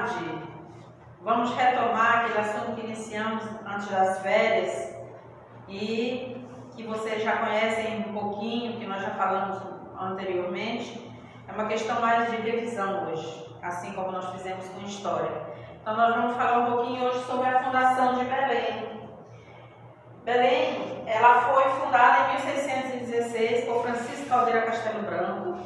tarde. Vamos retomar aquele assunto que iniciamos antes das férias e que vocês já conhecem um pouquinho, que nós já falamos anteriormente. É uma questão mais de revisão hoje, assim como nós fizemos com história. Então nós vamos falar um pouquinho hoje sobre a fundação de Belém. Belém, ela foi fundada em 1616 por Francisco Caldeira Castelo Branco.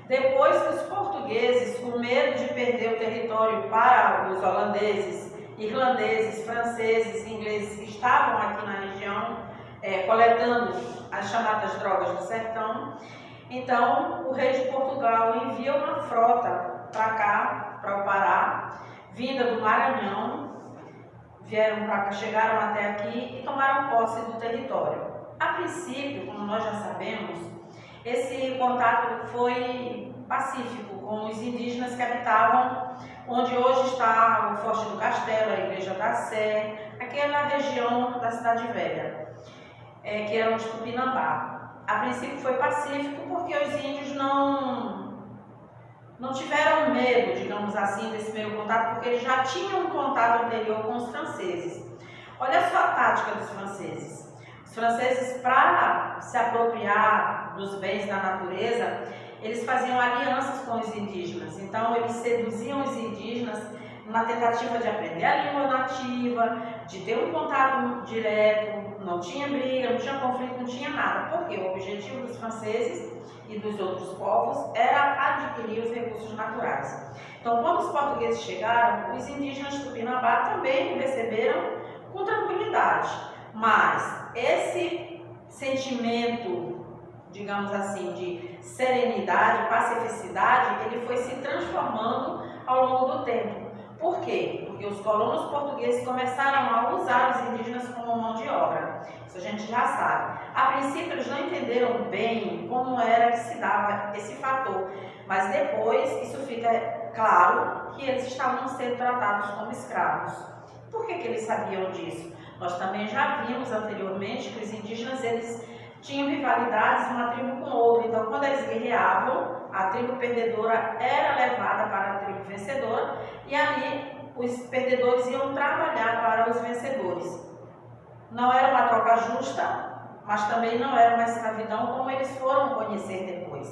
Depois que os portugueses, com medo de perder o território para os holandeses, irlandeses, franceses, ingleses que estavam aqui na região, coletando as chamadas drogas do sertão, então o rei de Portugal envia uma frota para cá, para o Pará, vinda do Maranhão, vieram para cá, chegaram até aqui e tomaram posse do território. A princípio, como nós já sabemos, esse contato foi pacífico com os indígenas que habitavam onde hoje está o Forte do Castelo, a Igreja da Sé, aquela região da Cidade Velha, que era os Tupinambá. A princípio foi pacífico porque os índios não tiveram medo, digamos assim, desse primeiro contato, porque eles já tinham um contato anterior com os franceses. Olha só a tática dos franceses. Os franceses, para se apropriar dos bens da natureza, eles faziam alianças com os indígenas. Então, eles seduziam os indígenas na tentativa de aprender a língua nativa, de ter um contato direto, não tinha briga, não tinha conflito, não tinha nada. Porque o objetivo dos franceses e dos outros povos era adquirir os recursos naturais. Então, quando os portugueses chegaram, os indígenas de Tupinambá também o receberam com tranquilidade. Mas esse sentimento, digamos assim, de serenidade, pacificidade, ele foi se transformando ao longo do tempo. Por quê? Porque os colonos portugueses começaram a usar os indígenas como mão de obra. Isso a gente já sabe. A princípio eles não entenderam bem como era que se dava esse fator, mas depois isso fica claro que eles estavam sendo tratados como escravos. Por que eles sabiam disso? Nós também já vimos anteriormente que os indígenas eles tinham rivalidades uma tribo com outra. Então, quando eles guerreavam, a tribo perdedora era levada para a tribo vencedora e ali os perdedores iam trabalhar para os vencedores. Não era uma troca justa, mas também não era uma escravidão como eles foram conhecer depois.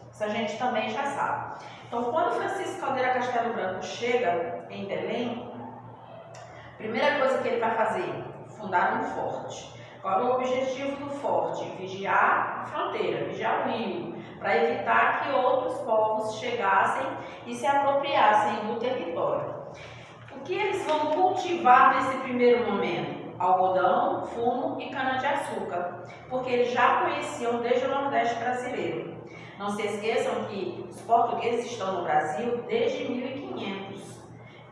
Isso a gente também já sabe. Então, quando Francisco Caldeira Castelo Branco chega em Belém, a primeira coisa que ele vai fazer, fundar um forte. Qual é o objetivo do forte? Vigiar a fronteira, vigiar o rio, para evitar que outros povos chegassem e se apropriassem do território. O que eles vão cultivar nesse primeiro momento? Algodão, fumo e cana-de-açúcar, porque eles já conheciam desde o Nordeste brasileiro. Não se esqueçam que os portugueses estão no Brasil desde 1500.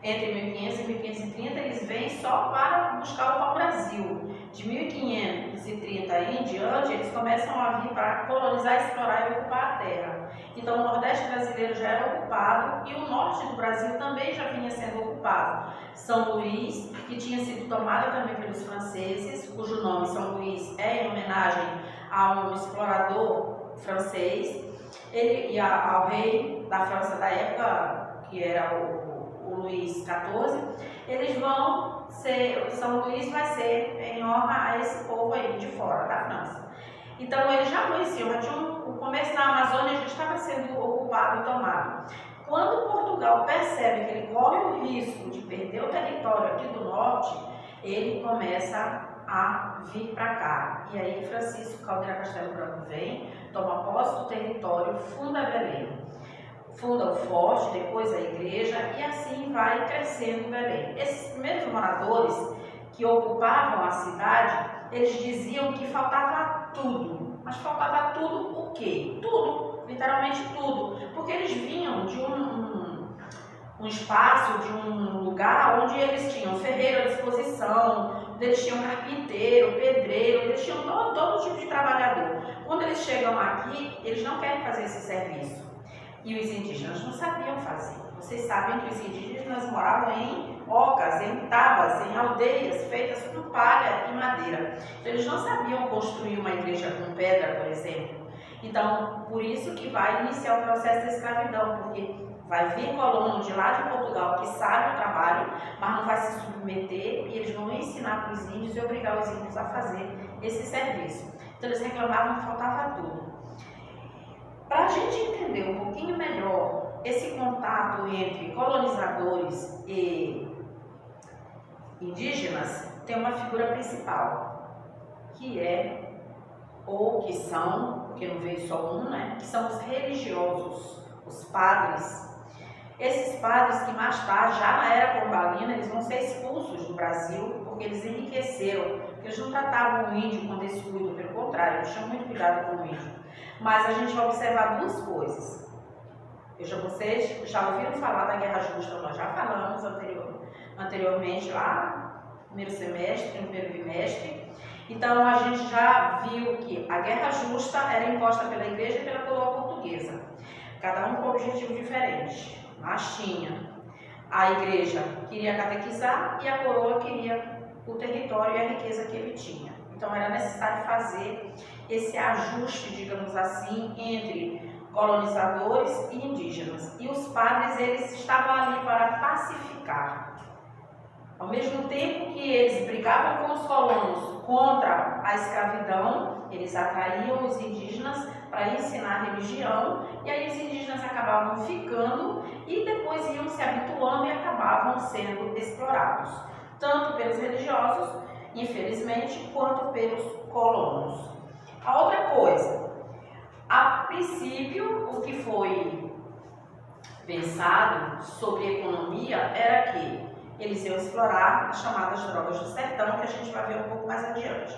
Entre 1500 e 1530 eles vêm só para buscar o pau-brasil. De 1530 em diante eles começam a vir para colonizar, explorar e ocupar a terra. Então o Nordeste brasileiro já era ocupado e o Norte do Brasil também já vinha sendo ocupado. São Luís, que tinha sido tomada também pelos franceses, cujo nome São Luís é em homenagem a um explorador francês, e ao rei da França da época, que era o Luís XIV, eles vão ser, São Luís vai ser em honra a esse povo aí de fora da França. Então eles já conheciam, já tinham, o começo da Amazônia já estava sendo ocupado e tomado. Quando Portugal percebe que ele corre o risco de perder o território aqui do norte, ele começa a vir para cá. E aí Francisco Caldeira Castelo Branco vem, toma posse do território, funda Belém. Funda o forte, depois a igreja e assim vai crescendo Belém. Esses primeiros moradores que ocupavam a cidade, eles diziam que faltava tudo. Mas faltava tudo o quê? Tudo, literalmente tudo. Porque eles vinham de um espaço, de um lugar onde eles tinham ferreiro à disposição, onde eles tinham carpinteiro, pedreiro, eles tinham todo tipo de trabalhador. Quando eles chegam aqui, eles não querem fazer esse serviço. E os indígenas não sabiam fazer. Vocês sabem que os indígenas moravam em ocas, em tabas, em aldeias feitas com palha e madeira. Então, eles não sabiam construir uma igreja com pedra, por exemplo. Então, por isso que vai iniciar o processo da escravidão, porque Vai vir colono de lá de Portugal que sabe o trabalho, mas não vai se submeter, e eles vão ensinar para os índios e obrigar os índios a fazer esse serviço. Então eles reclamavam que faltava tudo. Para a gente entender um pouquinho melhor esse contato entre colonizadores e indígenas, tem uma figura principal, que é, ou que são, porque não veio só um, né? Que são os religiosos, os padres. Esses padres que mais tarde, já na era pombalina, eles vão ser expulsos do Brasil, porque eles enriqueceram, porque eles não tratavam o índio com descuido, pelo contrário, eles tinham muito cuidado com o índio. Mas a gente vai observar duas coisas. Vocês já ouviram falar da Guerra Justa, nós já falamos anteriormente lá, no primeiro semestre, no primeiro bimestre. Então a gente já viu que a Guerra Justa era imposta pela Igreja e pela coroa portuguesa, cada um com um objetivo diferente. Mas tinha. A Igreja queria catequizar e a coroa queria o território e a riqueza que ele tinha. Então era necessário fazer esse ajuste, digamos assim, entre colonizadores e indígenas. E os padres, eles estavam ali para pacificar. Ao mesmo tempo que eles brigavam com os colonos contra a escravidão, eles atraíam os indígenas para ensinar a religião, e aí os indígenas acabavam ficando e depois iam se habituando e acabavam sendo explorados, tanto pelos religiosos, infelizmente, quanto pelos colonos. A outra coisa, a princípio, o que foi pensado sobre economia era que eles iam explorar as chamadas drogas do sertão, que a gente vai ver um pouco mais adiante.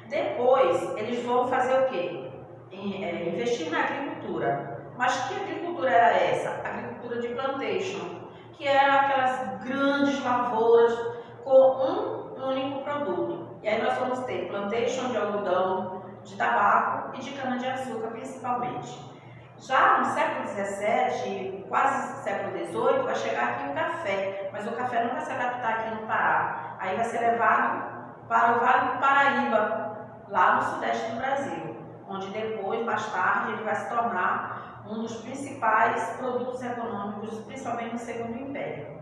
Depois, eles vão fazer o quê? Investir na agricultura. Mas que agricultura era essa? Agricultura de plantation, que eram aquelas grandes lavouras com um único produto. E aí nós vamos ter plantation de algodão, de tabaco e de cana-de-açúcar principalmente. Já no século XVII, quase século XVIII, vai chegar aqui o café, mas o café não vai se adaptar aqui no Pará. Aí vai ser levado para o Vale do Paraíba, lá no sudeste do Brasil, onde depois, mais tarde, ele vai se tornar um dos principais produtos econômicos, principalmente no Segundo Império,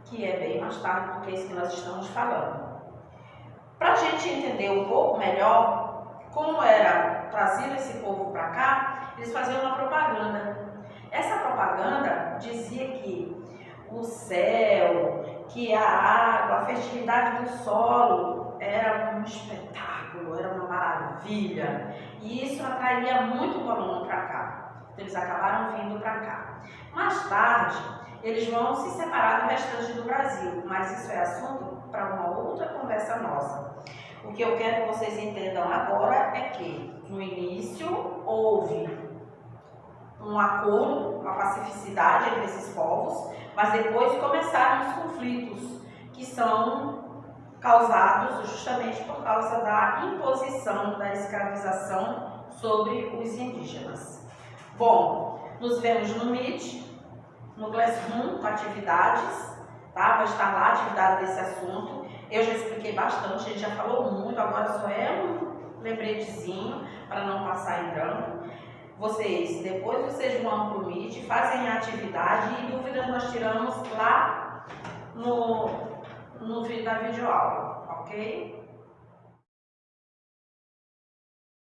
que é bem mais tarde do que isso que nós estamos falando. Para a gente entender um pouco melhor como era trazido esse povo para cá, eles faziam uma propaganda. Essa propaganda dizia que o céu, que a água, a fertilidade do solo era um espetáculo, era uma maravilha. E isso atraía muito colono para cá. Então, eles acabaram vindo para cá. Mais tarde, eles vão se separar do restante do Brasil, mas isso é assunto para uma outra conversa nossa. O que eu quero que vocês entendam agora é que, no início, houve um acordo, uma pacificidade entre esses povos, mas depois começaram os conflitos, que são causados justamente por causa da imposição da escravização sobre os indígenas. Bom, nos vemos no Meet, no Classroom, com atividades, tá? Vai estar lá a atividade desse assunto. Eu já expliquei bastante, a gente já falou muito, agora só é um lembretezinho para não passar em branco. Depois vocês vão para o Meet, fazem a atividade e dúvidas nós tiramos lá no vídeo da videoaula, ok?